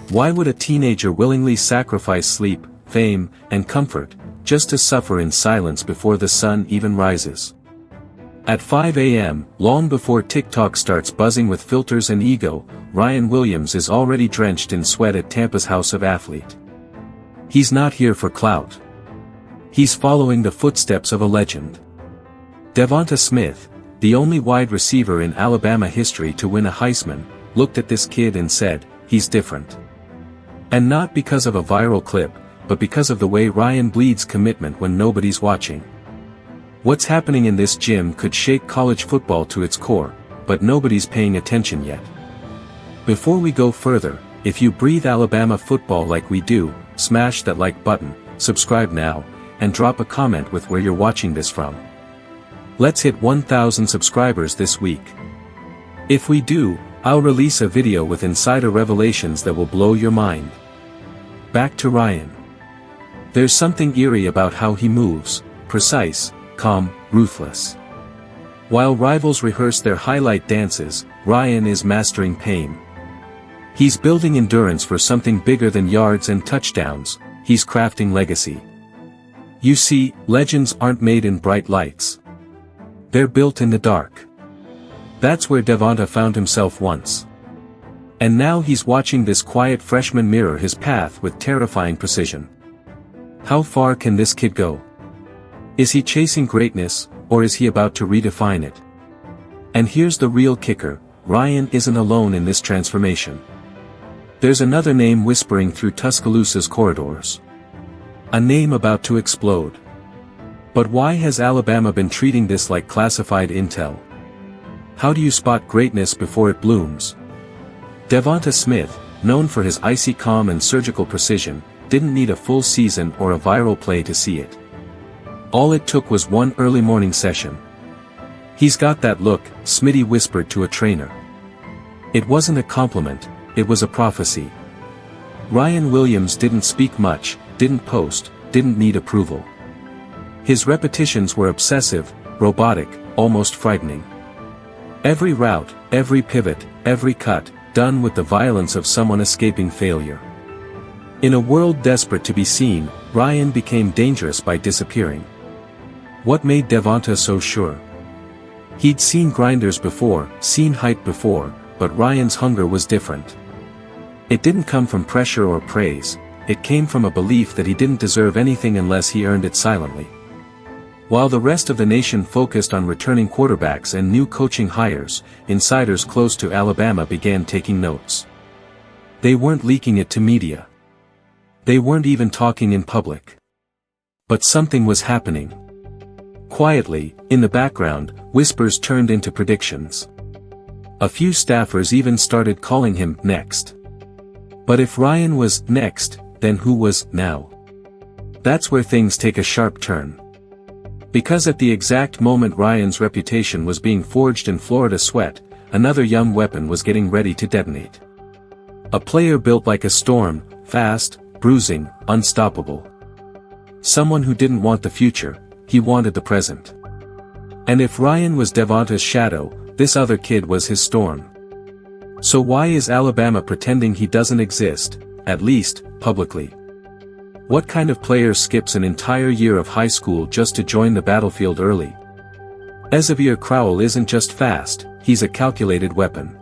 Why would a teenager willingly sacrifice sleep, fame, and comfort, just to suffer in silence before the sun even rises? At 5 a.m., long before TikTok starts buzzing with filters and ego, Ryan Williams is already drenched in sweat at Tampa's House of Athlete. He's not here for clout. He's following the footsteps of a legend. Devonta Smith, the only wide receiver in Alabama history to win a Heisman, looked at this kid and said, "He's different." And not because of a viral clip, but because of the way Ryan bleeds commitment when nobody's watching. What's happening in this gym could shake college football to its core, but nobody's paying attention yet. Before we go further, if you breathe Alabama football like we do, smash that like button, subscribe now, and drop a comment with where you're watching this from. Let's hit 1,000 subscribers this week. If we do, I'll release a video with insider revelations that will blow your mind. Back to Ryan. There's something eerie about how he moves, precise, calm, ruthless. While rivals rehearse their highlight dances, Ryan is mastering pain. He's building endurance for something bigger than yards and touchdowns, he's crafting legacy. You see, legends aren't made in bright lights. They're built in the dark. That's where Devonta found himself once. And now he's watching this quiet freshman mirror his path with terrifying precision. How far can this kid go? Is he chasing greatness, or is he about to redefine it? And here's the real kicker, Ryan isn't alone in this transformation. There's another name whispering through Tuscaloosa's corridors. A name about to explode. But why has Alabama been treating this like classified intel? How do you spot greatness before it blooms? Devonta Smith, known for his icy calm and surgical precision, didn't need a full season or a viral play to see it. All it took was one early morning session. "He's got that look," Smitty whispered to a trainer. It wasn't a compliment, it was a prophecy. Ryan Williams didn't speak much, didn't post, didn't need approval. His repetitions were obsessive, robotic, almost frightening. Every route, every pivot, every cut, done with the violence of someone escaping failure. In a world desperate to be seen, Ryan became dangerous by disappearing. What made Devonta so sure? He'd seen grinders before, seen hype before, but Ryan's hunger was different. It didn't come from pressure or praise, it came from a belief that he didn't deserve anything unless he earned it silently. While the rest of the nation focused on returning quarterbacks and new coaching hires, insiders close to Alabama began taking notes. They weren't leaking it to media. They weren't even talking in public. But something was happening. Quietly, in the background, whispers turned into predictions. A few staffers even started calling him next. But if Ryan was next, then who was now? That's where things take a sharp turn. Because at the exact moment Ryan's reputation was being forged in Florida sweat, another young weapon was getting ready to detonate. A player built like a storm, fast, bruising, unstoppable. Someone who didn't want the future, he wanted the present. And if Ryan was Devonta's shadow, this other kid was his storm. So why is Alabama pretending he doesn't exist, at least, publicly? What kind of player skips an entire year of high school just to join the battlefield early? Ezavier Crowell isn't just fast, he's a calculated weapon.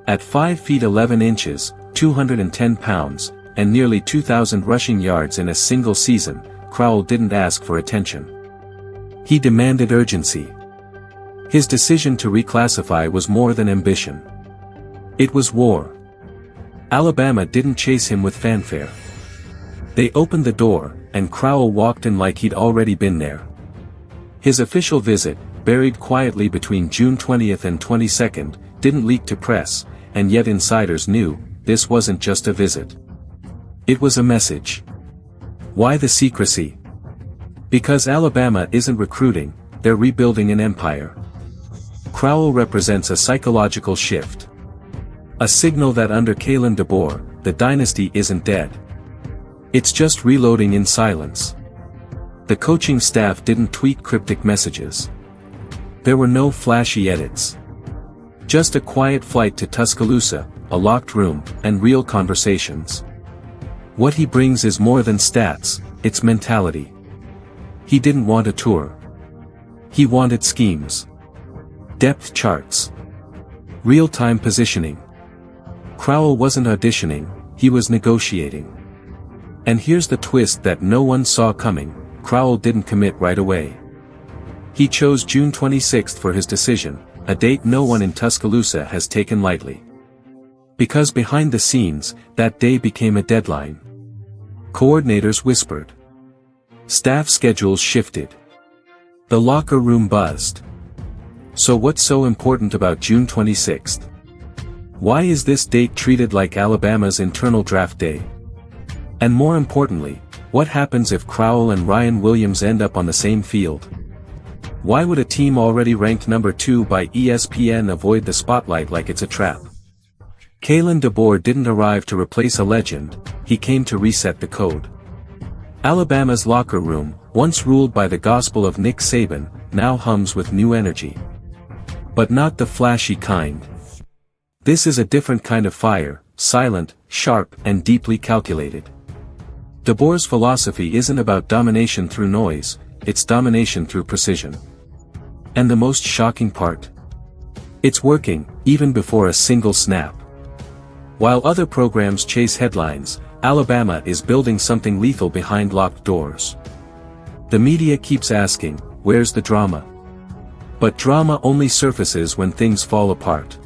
At 5 feet 11 inches, 210 pounds, and nearly 2,000 rushing yards in a single season, Crowell didn't ask for attention. He demanded urgency. His decision to reclassify was more than ambition. It was war. Alabama didn't chase him with fanfare. They opened the door, and Crowell walked in like he'd already been there. His official visit, buried quietly between June 20th and 22nd, didn't leak to press, and yet insiders knew, this wasn't just a visit. It was a message. Why the secrecy? Because Alabama isn't recruiting, they're rebuilding an empire. Crowell represents a psychological shift. A signal that under Kalen DeBoer, the dynasty isn't dead. It's just reloading in silence. The coaching staff didn't tweet cryptic messages. There were no flashy edits. Just a quiet flight to Tuscaloosa, a locked room, and real conversations. What he brings is more than stats, it's mentality. He didn't want a tour. He wanted schemes. Depth charts. Real-time positioning. Crowell wasn't auditioning, he was negotiating. And here's the twist that no one saw coming: Crowell didn't commit right away. He chose June 26 for his decision, a date no one in Tuscaloosa has taken lightly. Because behind the scenes, that day became a deadline. Coordinators whispered. Staff schedules shifted. The locker room buzzed. So what's so important about June 26? Why is this date treated like Alabama's internal draft day? And more importantly, what happens if Crowell and Ryan Williams end up on the same field? Why would a team already ranked number 2 by ESPN avoid the spotlight like it's a trap? Kalen DeBoer didn't arrive to replace a legend, he came to reset the code. Alabama's locker room, once ruled by the gospel of Nick Saban, now hums with new energy. But not the flashy kind. This is a different kind of fire, silent, sharp, and deeply calculated. DeBoer's philosophy isn't about domination through noise, it's domination through precision. And the most shocking part? It's working, even before a single snap. While other programs chase headlines, Alabama is building something lethal behind locked doors. The media keeps asking, where's the drama? But drama only surfaces when things fall apart.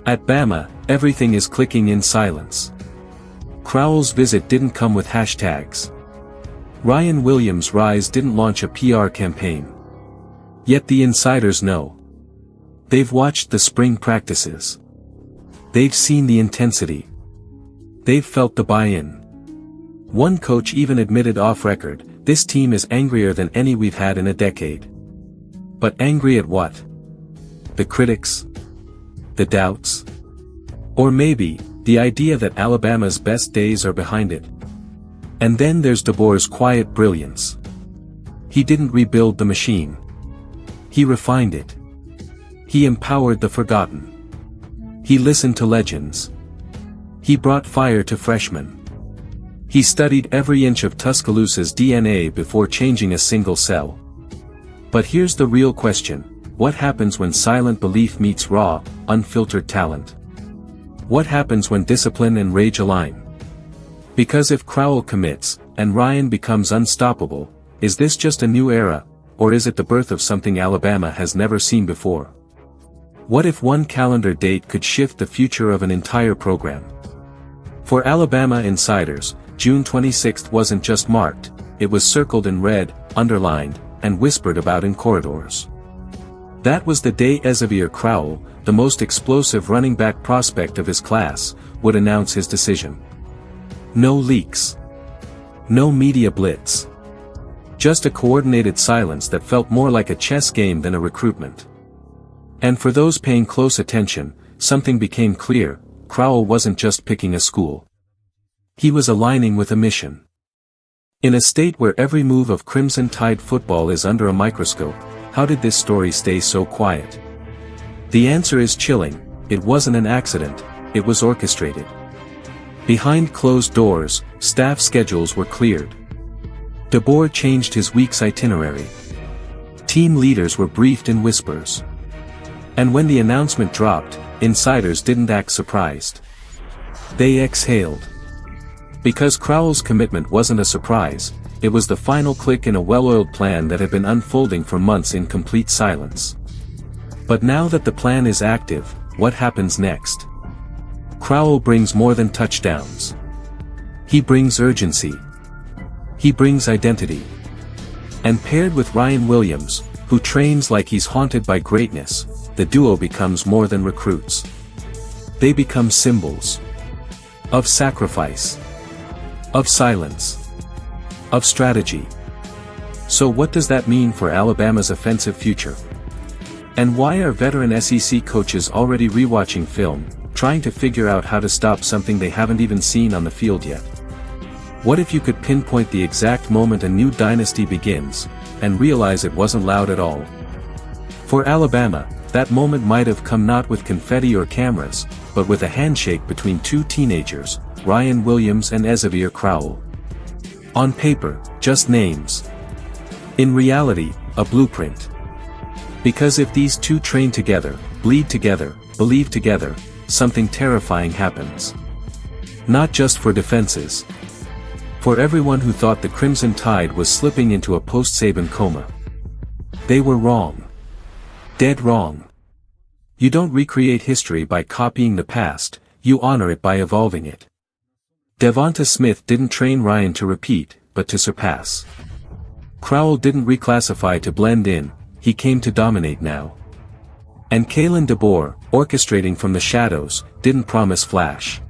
At Bama, everything is clicking in silence. Crowell's visit didn't come with hashtags. Ryan Williams' rise didn't launch a PR campaign. Yet the insiders know. They've watched the spring practices. They've seen the intensity. They've felt the buy-in. One coach even admitted off-record, this team is angrier than any we've had in a decade. But angry at what? The critics? The doubts? Or maybe, the idea that Alabama's best days are behind it. And then there's DeBoer's quiet brilliance. He didn't rebuild the machine. He refined it. He empowered the forgotten. He listened to legends. He brought fire to freshmen. He studied every inch of Tuscaloosa's DNA before changing a single cell. But here's the real question: what happens when silent belief meets raw, unfiltered talent? What happens when discipline and rage align? Because if Crowell commits, and Ryan becomes unstoppable, is this just a new era, or is it the birth of something Alabama has never seen before? What if one calendar date could shift the future of an entire program? For Alabama insiders, June 26 wasn't just marked, it was circled in red, underlined, and whispered about in corridors. That was the day Ezavier Crowell, the most explosive running back prospect of his class, would announce his decision. No leaks. No media blitz. Just a coordinated silence that felt more like a chess game than a recruitment. And for those paying close attention, something became clear: Crowell wasn't just picking a school. He was aligning with a mission. In a state where every move of Crimson Tide football is under a microscope, how did this story stay so quiet? The answer is chilling: it wasn't an accident, it was orchestrated. Behind closed doors, staff schedules were cleared. DeBoer changed his week's itinerary. Team leaders were briefed in whispers. And when the announcement dropped, insiders didn't act surprised. They exhaled. Because Crowell's commitment wasn't a surprise, it was the final click in a well-oiled plan that had been unfolding for months in complete silence. But now that the plan is active, what happens next? Crowell brings more than touchdowns. He brings urgency. He brings identity. And paired with Ryan Williams, who trains like he's haunted by greatness, the duo becomes more than recruits. They become symbols. Of sacrifice. Of silence. Of strategy. So what does that mean for Alabama's offensive future? And why are veteran SEC coaches already rewatching film, trying to figure out how to stop something they haven't even seen on the field yet? What if you could pinpoint the exact moment a new dynasty begins, and realize it wasn't loud at all? For Alabama, that moment might have come not with confetti or cameras, but with a handshake between two teenagers, Ryan Williams and Ezavier Crowell. On paper, just names. In reality, a blueprint. Because if these two train together, bleed together, believe together, something terrifying happens. Not just for defenses. For everyone who thought the Crimson Tide was slipping into a post-Saban coma. They were wrong. Dead wrong. You don't recreate history by copying the past, you honor it by evolving it. Devonta Smith didn't train Ryan to repeat, but to surpass. Crowell didn't reclassify to blend in, he came to dominate now. And Kalen DeBoer, orchestrating from the shadows, didn't promise flash.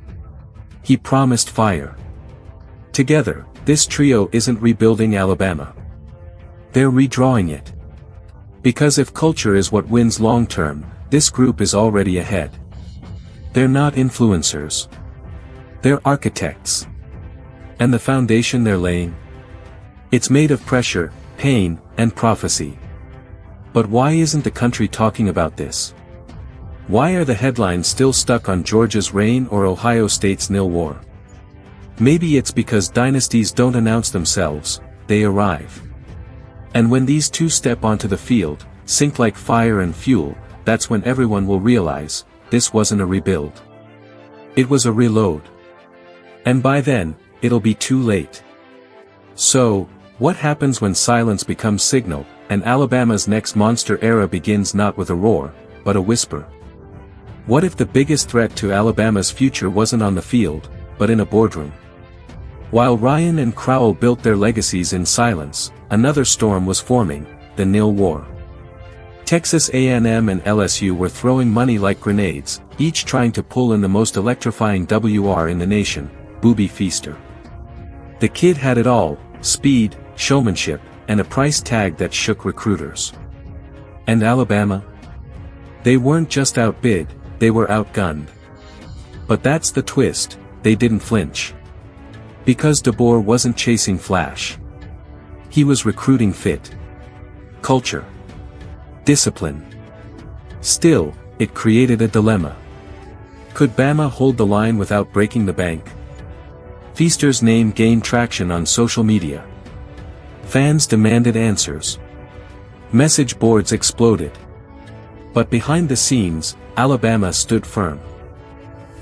He promised fire. Together, this trio isn't rebuilding Alabama. They're redrawing it. Because if culture is what wins long-term, this group is already ahead. They're not influencers. They're architects. And the foundation they're laying? It's made of pressure, pain, and prophecy. But why isn't the country talking about this? Why are the headlines still stuck on Georgia's reign or Ohio State's nil war? Maybe it's because dynasties don't announce themselves, they arrive. And when these two step onto the field, sync like fire and fuel, that's when everyone will realize, this wasn't a rebuild. It was a reload. And by then, it'll be too late. So, what happens when silence becomes signal, and Alabama's next monster era begins not with a roar, but a whisper? What if the biggest threat to Alabama's future wasn't on the field, but in a boardroom? While Ryan and Crowell built their legacies in silence, another storm was forming, the nil war. Texas A&M and LSU were throwing money like grenades, each trying to pull in the most electrifying WR in the nation, Booby Feaster. The kid had it all, speed, showmanship, and a price tag that shook recruiters. And Alabama? They weren't just outbid, they were outgunned. But that's the twist, they didn't flinch. Because DeBoer wasn't chasing flash. He was recruiting fit. Culture. Discipline. Still, it created a dilemma. Could Bama hold the line without breaking the bank? Feaster's name gained traction on social media. Fans demanded answers. Message boards exploded. But behind the scenes, Alabama stood firm.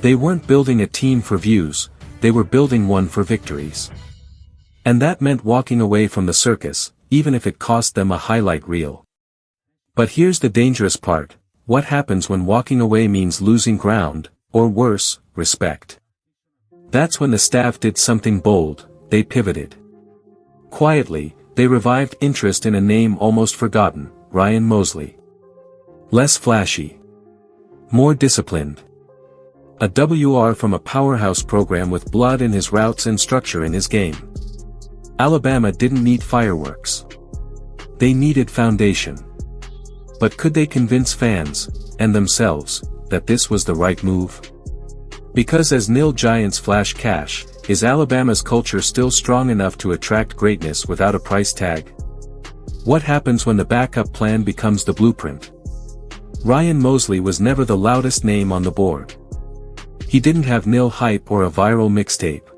They weren't building a team for views, they were building one for victories. And that meant walking away from the circus, even if it cost them a highlight reel. But here's the dangerous part, what happens when walking away means losing ground, or worse, respect? That's when the staff did something bold, they pivoted. Quietly, they revived interest in a name almost forgotten, Ryan Mosley. Less flashy. More disciplined. A WR from a powerhouse program with blood in his routes and structure in his game. Alabama didn't need fireworks. They needed foundation. But could they convince fans, and themselves, that this was the right move? Because as nil giants flash cash, is Alabama's culture still strong enough to attract greatness without a price tag? What happens when the backup plan becomes the blueprint? Ryan Mosley was never the loudest name on the board. He didn't have nil hype or a viral mixtape.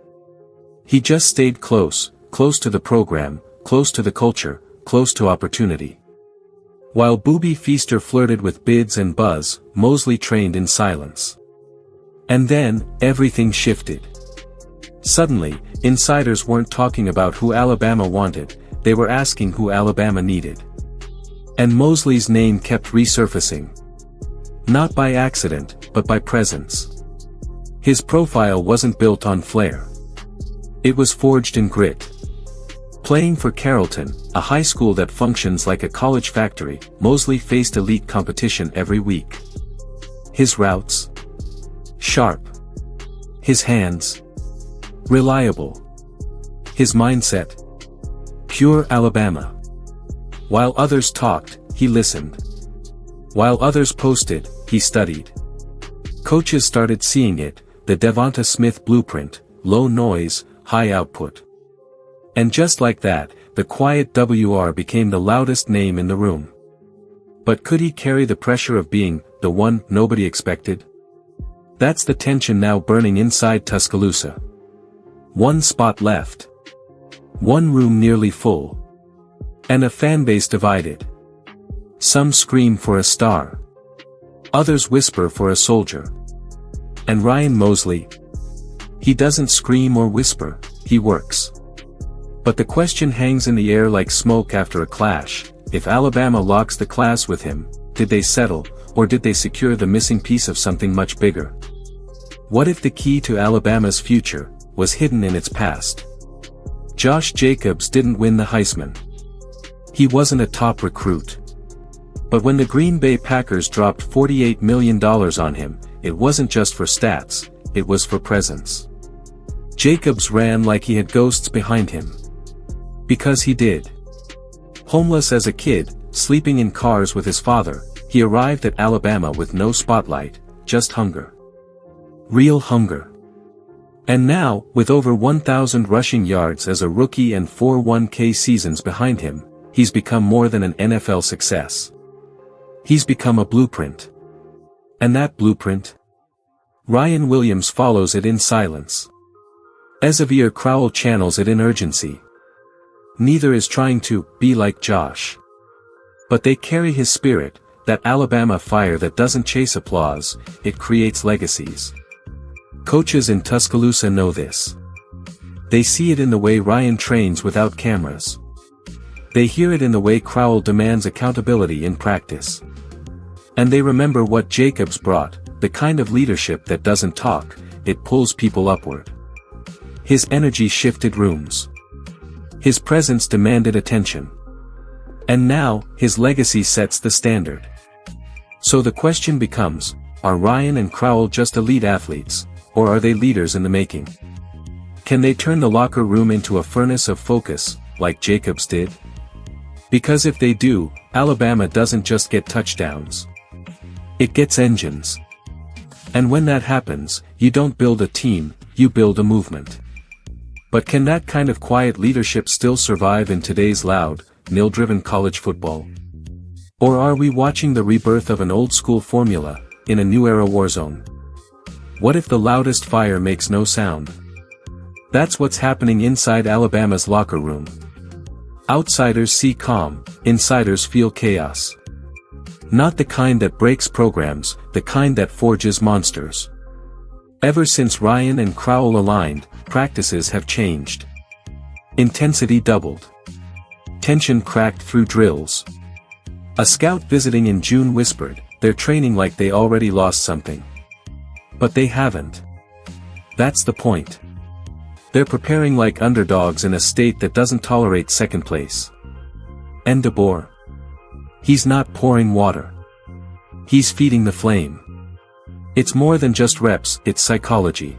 He just stayed close to the program, close to the culture, close to opportunity. While Booby Feaster flirted with bids and buzz, Mosley trained in silence. And then, everything shifted. Suddenly, insiders weren't talking about who Alabama wanted, they were asking who Alabama needed. And Mosley's name kept resurfacing. Not by accident, but by presence. His profile wasn't built on flair. It was forged in grit. Playing for Carrollton, a high school that functions like a college factory, Mosley faced elite competition every week. His routes? Sharp. His hands? Reliable. His mindset? Pure Alabama. While others talked, he listened. While others posted, he studied. Coaches started seeing it, the Devonta Smith blueprint, low noise, high output. And just like that, the quiet WR became the loudest name in the room. But could he carry the pressure of being the one nobody expected? That's the tension now burning inside Tuscaloosa. One spot left. One room nearly full. And a fanbase divided. Some scream for a star. Others whisper for a soldier. And Ryan Mosley? He doesn't scream or whisper, he works. But the question hangs in the air like smoke after a clash: if Alabama locks the class with him, did they settle, or did they secure the missing piece of something much bigger? What if the key to Alabama's future was hidden in its past? Josh Jacobs didn't win the Heisman. He wasn't a top recruit. But when the Green Bay Packers dropped $48 million on him, it wasn't just for stats, it was for presence. Jacobs ran like he had ghosts behind him. Because he did. Homeless as a kid, sleeping in cars with his father, he arrived at Alabama with no spotlight, just hunger. Real hunger. And now, with over 1,000 rushing yards as a rookie and 4 1K seasons behind him, he's become more than an NFL success. He's become a blueprint. And that blueprint? Ryan Williams follows it in silence. Ezavier Crowell channels it in urgency. Neither is trying to be like Josh. But they carry his spirit, that Alabama fire that doesn't chase applause, it creates legacies. Coaches in Tuscaloosa know this. They see it in the way Ryan trains without cameras. They hear it in the way Crowell demands accountability in practice. And they remember what Jacobs brought, the kind of leadership that doesn't talk, it pulls people upward. His energy shifted rooms. His presence demanded attention. And now, his legacy sets the standard. So the question becomes, are Ryan and Crowell just elite athletes, or are they leaders in the making? Can they turn the locker room into a furnace of focus, like Jacobs did? Because if they do, Alabama doesn't just get touchdowns. It gets engines. And when that happens, you don't build a team, you build a movement. But can that kind of quiet leadership still survive in today's loud, nil-driven college football? Or are we watching the rebirth of an old-school formula, in a new-era warzone? What if the loudest fire makes no sound? That's what's happening inside Alabama's locker room. Outsiders see calm, insiders feel chaos. Not the kind that breaks programs, the kind that forges monsters. Ever since Ryan and Crowell aligned, practices have changed. Intensity doubled. Tension cracked through drills. A scout visiting in June whispered, "They're training like they already lost something." But they haven't. That's the point. They're preparing like underdogs in a state that doesn't tolerate second place. And DeBoer? He's not pouring water. He's feeding the flame. It's more than just reps, it's psychology.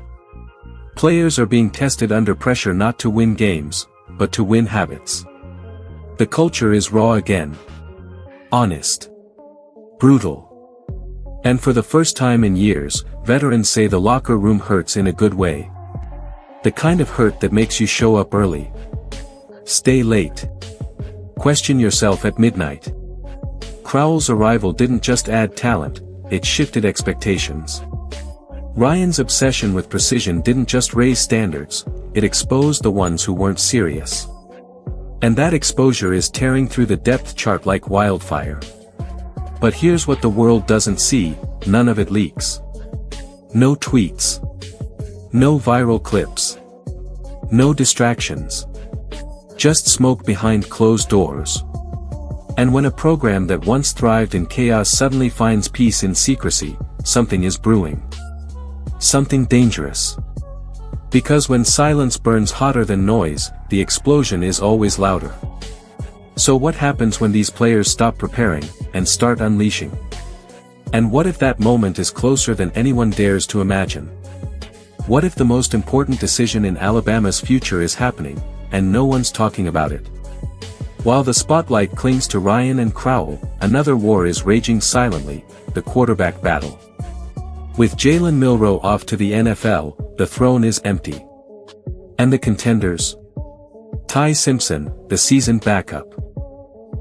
Players are being tested under pressure not to win games, but to win habits. The culture is raw again. Honest. Brutal. And for the first time in years, veterans say the locker room hurts in a good way. The kind of hurt that makes you show up early. Stay late. Question yourself at midnight. Crowell's arrival didn't just add talent, it shifted expectations. Ryan's obsession with precision didn't just raise standards, it exposed the ones who weren't serious. And that exposure is tearing through the depth chart like wildfire. But here's what the world doesn't see, none of it leaks. No tweets. No viral clips. No distractions. Just smoke behind closed doors. And when a program that once thrived in chaos suddenly finds peace in secrecy, something is brewing. Something dangerous. Because when silence burns hotter than noise, the explosion is always louder. So what happens when these players stop preparing, and start unleashing? And what if that moment is closer than anyone dares to imagine? What if the most important decision in Alabama's future is happening, and no one's talking about it? While the spotlight clings to Ryan and Crowell, another war is raging silently, the quarterback battle. With Jalen Milroe off to the NFL, the throne is empty. And the contenders? Ty Simpson, the seasoned backup.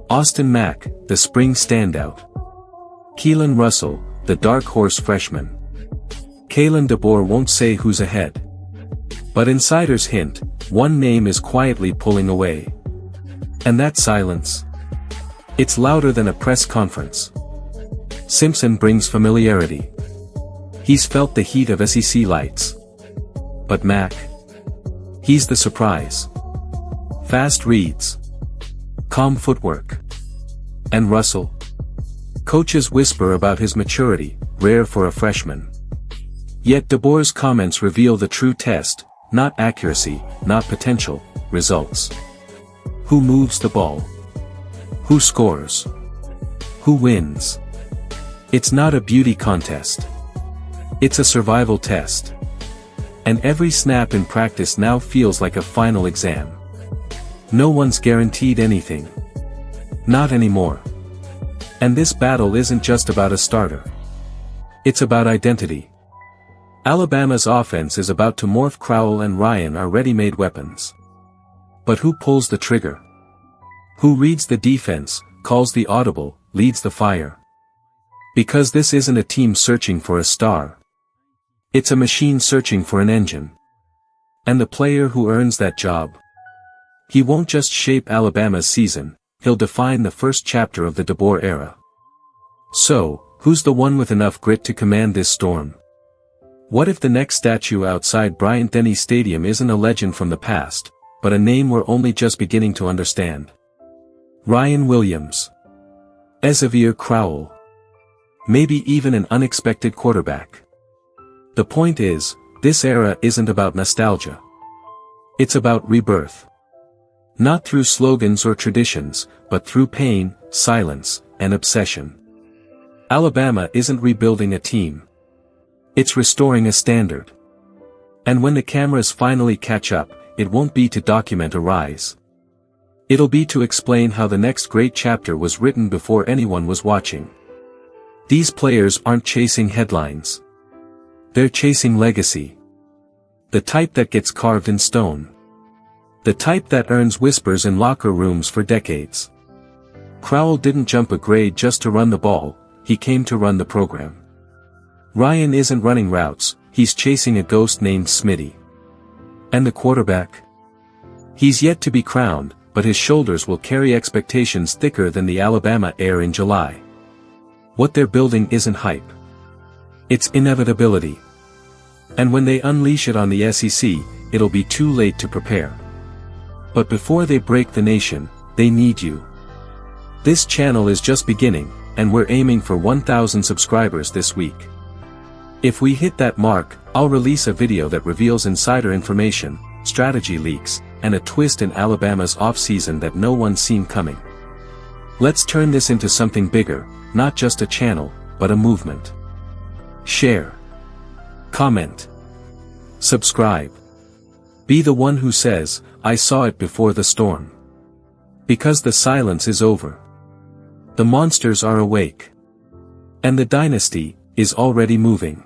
Austin Mack, the spring standout. Keelan Russell, the dark horse freshman. Kalen DeBoer won't say who's ahead. But insiders hint, one name is quietly pulling away. And that silence? It's louder than a press conference. Simpson brings familiarity. He's felt the heat of SEC lights. But Mac? He's the surprise. Fast reads. Calm footwork. And Russell? Coaches whisper about his maturity, rare for a freshman. Yet DeBoer's comments reveal the true test, not accuracy, not potential, results. Who moves the ball? Who scores? Who wins? It's not a beauty contest. It's a survival test. And every snap in practice now feels like a final exam. No one's guaranteed anything. Not anymore. And this battle isn't just about a starter. It's about identity. Alabama's offense is about to morph. Crowell and Ryan are ready-made weapons. But who pulls the trigger? Who reads the defense, calls the audible, leads the fire? Because this isn't a team searching for a star. It's a machine searching for an engine. And the player who earns that job. He won't just shape Alabama's season, he'll define the first chapter of the DeBoer era. So, who's the one with enough grit to command this storm? What if the next statue outside Bryant-Denny Stadium isn't a legend from the past, but a name we're only just beginning to understand? Ryan Williams. Ezavier Crowell. Maybe even an unexpected quarterback. The point is, this era isn't about nostalgia. It's about rebirth. Not through slogans or traditions, but through pain, silence, and obsession. Alabama isn't rebuilding a team. It's restoring a standard. And when the cameras finally catch up, it won't be to document a rise. It'll be to explain how the next great chapter was written before anyone was watching. These players aren't chasing headlines. They're chasing legacy. The type that gets carved in stone. The type that earns whispers in locker rooms for decades. Crowell didn't jump a grade just to run the ball, he came to run the program. Ryan isn't running routes, he's chasing a ghost named Smitty. And the quarterback? He's yet to be crowned, but his shoulders will carry expectations thicker than the Alabama air in July. What they're building isn't hype. It's inevitability. And when they unleash it on the SEC, it'll be too late to prepare. But before they break the nation, they need you. This channel is just beginning, and we're aiming for 1,000 subscribers this week. If we hit that mark, I'll release a video that reveals insider information, strategy leaks, and a twist in Alabama's offseason that no one's seen coming. Let's turn this into something bigger, not just a channel, but a movement. Share. Comment. Subscribe. Be the one who says, I saw it before the storm. Because the silence is over. The monsters are awake. And the dynasty is already moving.